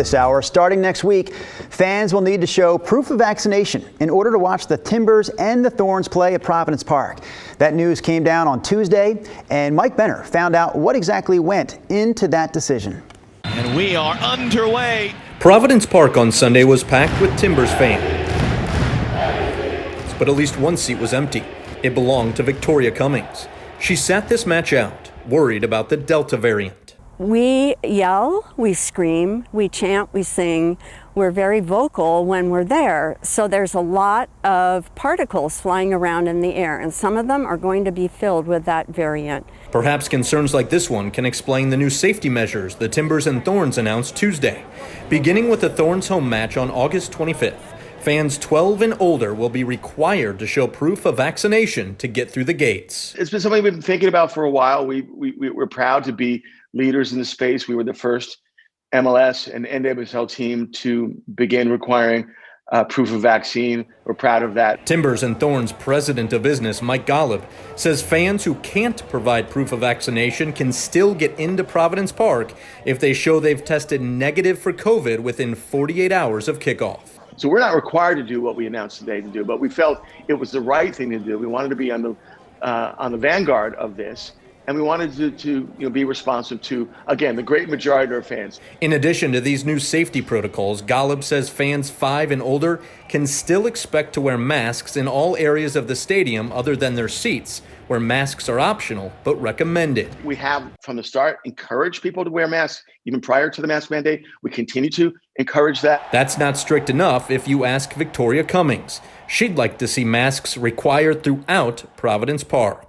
This hour, starting next week, fans will need to show proof of vaccination in order to watch the Timbers and the Thorns play at Providence Park. That news came down on Tuesday, and Mike Benner found out what exactly went into that decision. And we are underway. Providence Park on Sunday was packed with Timbers fans, but at least one seat was empty. It belonged to Victoria Cummings. She sat this match out, worried about the Delta variant. We yell, we scream, we chant, we sing. We're very vocal when we're there. So there's a lot of particles flying around in the air, and some of them are going to be filled with that variant. Perhaps concerns like this one can explain the new safety measures the Timbers and Thorns announced Tuesday. Beginning with the Thorns home match on August 25th, fans 12 and older will be required to show proof of vaccination to get through the gates. It's been something we've been thinking about for a while. We're proud to be leaders in the space. We were the first MLS and NWSL team to begin requiring proof of vaccine. We're proud of that. Timbers and Thorns president of business, Mike Golub, says fans who can't provide proof of vaccination can still get into Providence Park if they show they've tested negative for COVID within 48 hours of kickoff. So we're not required to do what we announced today to do, but we felt it was the right thing to do. We wanted to be on the vanguard of this. And we wanted to be responsive to, again, the great majority of our fans. In addition to these new safety protocols, Golub says fans 5 and older can still expect to wear masks in all areas of the stadium other than their seats, where masks are optional but recommended. We have, from the start, encouraged people to wear masks, even prior to the mask mandate. We continue to encourage that. That's not strict enough if you ask Victoria Cummings. She'd like to see masks required throughout Providence Park.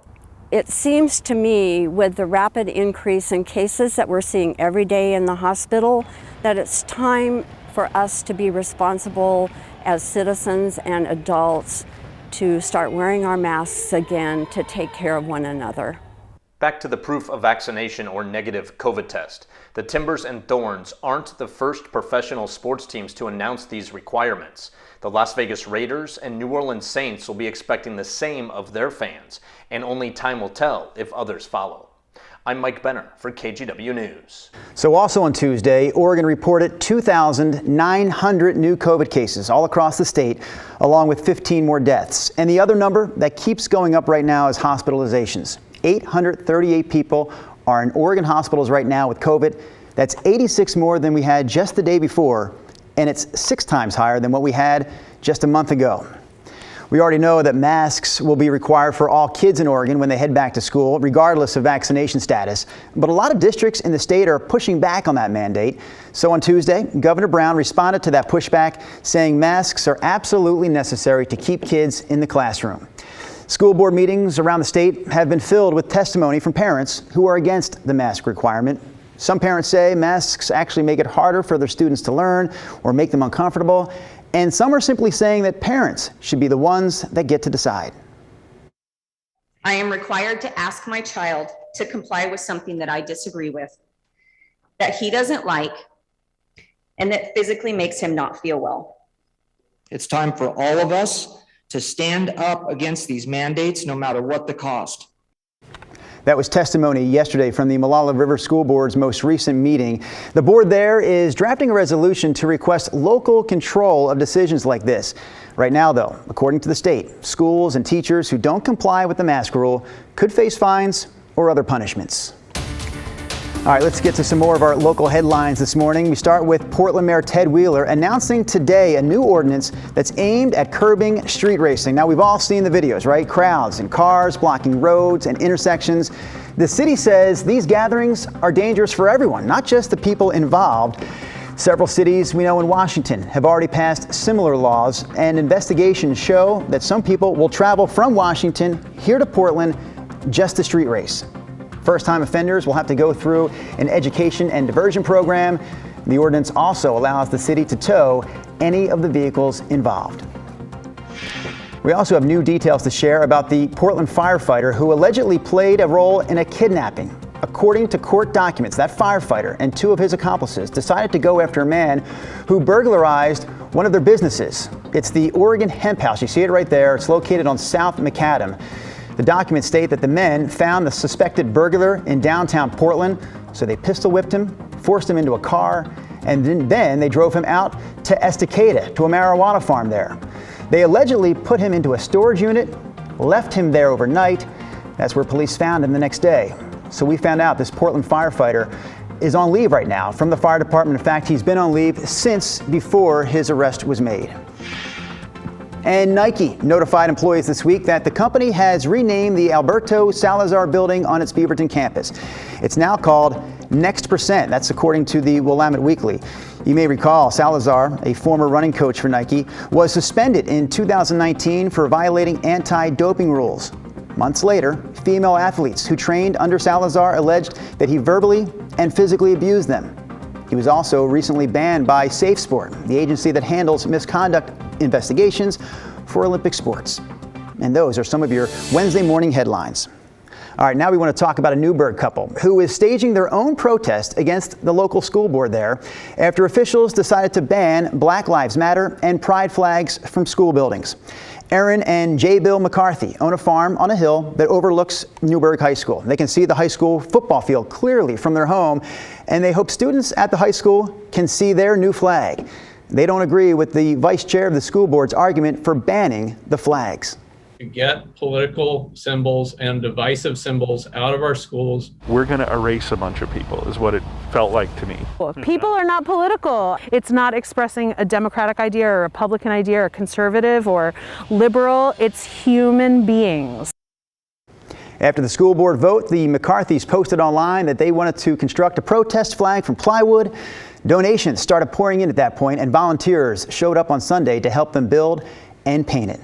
It seems to me, with the rapid increase in cases that we're seeing every day in the hospital, that it's time for us to be responsible as citizens and adults to start wearing our masks again to take care of one another. Back to the proof of vaccination or negative COVID test. The Timbers and Thorns aren't the first professional sports teams to announce these requirements. The Las Vegas Raiders and New Orleans Saints will be expecting the same of their fans, and only time will tell if others follow. I'm Mike Benner for KGW News. So also on Tuesday, Oregon reported 2,900 new COVID cases all across the state, along with 15 more deaths. And the other number that keeps going up right now is hospitalizations. 838 people are in Oregon hospitals right now with COVID. That's 86 more than we had just the day before, and it's 6 times higher than what we had just a month ago. We already know that masks will be required for all kids in Oregon when they head back to school, regardless of vaccination status. But a lot of districts in the state are pushing back on that mandate. So on Tuesday, Governor Brown responded to that pushback, saying masks are absolutely necessary to keep kids in the classroom. School board meetings around the state have been filled with testimony from parents who are against the mask requirement. Some parents say masks actually make it harder for their students to learn or make them uncomfortable. And some are simply saying that parents should be the ones that get to decide. I am required to ask my child to comply with something that I disagree with, that he doesn't like, and that physically makes him not feel well. It's time for all of us to stand up against these mandates, no matter what the cost. That was testimony yesterday from the Molalla River School Board's most recent meeting. The board there is drafting a resolution to request local control of decisions like this. Right now, though, according to the state, schools and teachers who don't comply with the mask rule could face fines or other punishments. All right, let's get to some more of our local headlines this morning. We start with Portland Mayor Ted Wheeler announcing today a new ordinance that's aimed at curbing street racing. Now, we've all seen the videos, right? Crowds and cars blocking roads and intersections. The city says these gatherings are dangerous for everyone, not just the people involved. Several cities we know in Washington have already passed similar laws, and investigations show that some people will travel from Washington here to Portland just to street race. First-time offenders will have to go through an education and diversion program. The ordinance also allows the city to tow any of the vehicles involved. We also have new details to share about the Portland firefighter who allegedly played a role in a kidnapping. According to court documents, that firefighter and 2 of his accomplices decided to go after a man who burglarized one of their businesses. It's the Oregon Hemp House. You see it right there. It's located on South Macadam. The documents state that the men found the suspected burglar in downtown Portland, so they pistol whipped him, forced him into a car, And then they drove him out to Estacada, to a marijuana farm there. They allegedly put him into a storage unit, left him there overnight. That's where police found him the next day. So we found out this Portland firefighter is on leave right now from the fire department. In fact, he's been on leave since before his arrest was made. And Nike notified employees this week that the company has renamed the Alberto Salazar building on its Beaverton campus. It's now called Next Percent. That's according to the Willamette Weekly. You may recall Salazar, a former running coach for Nike, was suspended in 2019 for violating anti-doping rules. Months later, female athletes who trained under Salazar alleged that he verbally and physically abused them. He was also recently banned by Safe Sport, the agency that handles misconduct investigations for Olympic sports. And those are some of your Wednesday morning headlines. All right, now we want to talk about a Newberg couple who is staging their own protest against the local school board there after officials decided to ban Black Lives Matter and pride flags from school buildings. Aaron and J. Bill McCarthy own a farm on a hill that overlooks Newberg High School. They can see the high school football field clearly from their home, and they hope students at the high school can see their new flag. They don't agree with the vice chair of the school board's argument for banning the flags. To get political symbols and divisive symbols out of our schools. We're going to erase a bunch of people is what it felt like to me. People are not political. It's not expressing a Democratic idea or a Republican idea or conservative or liberal. It's human beings. After the school board vote, the McCarthys posted online that they wanted to construct a protest flag from plywood. Donations started pouring in at that point, and volunteers showed up on Sunday to help them build and paint it.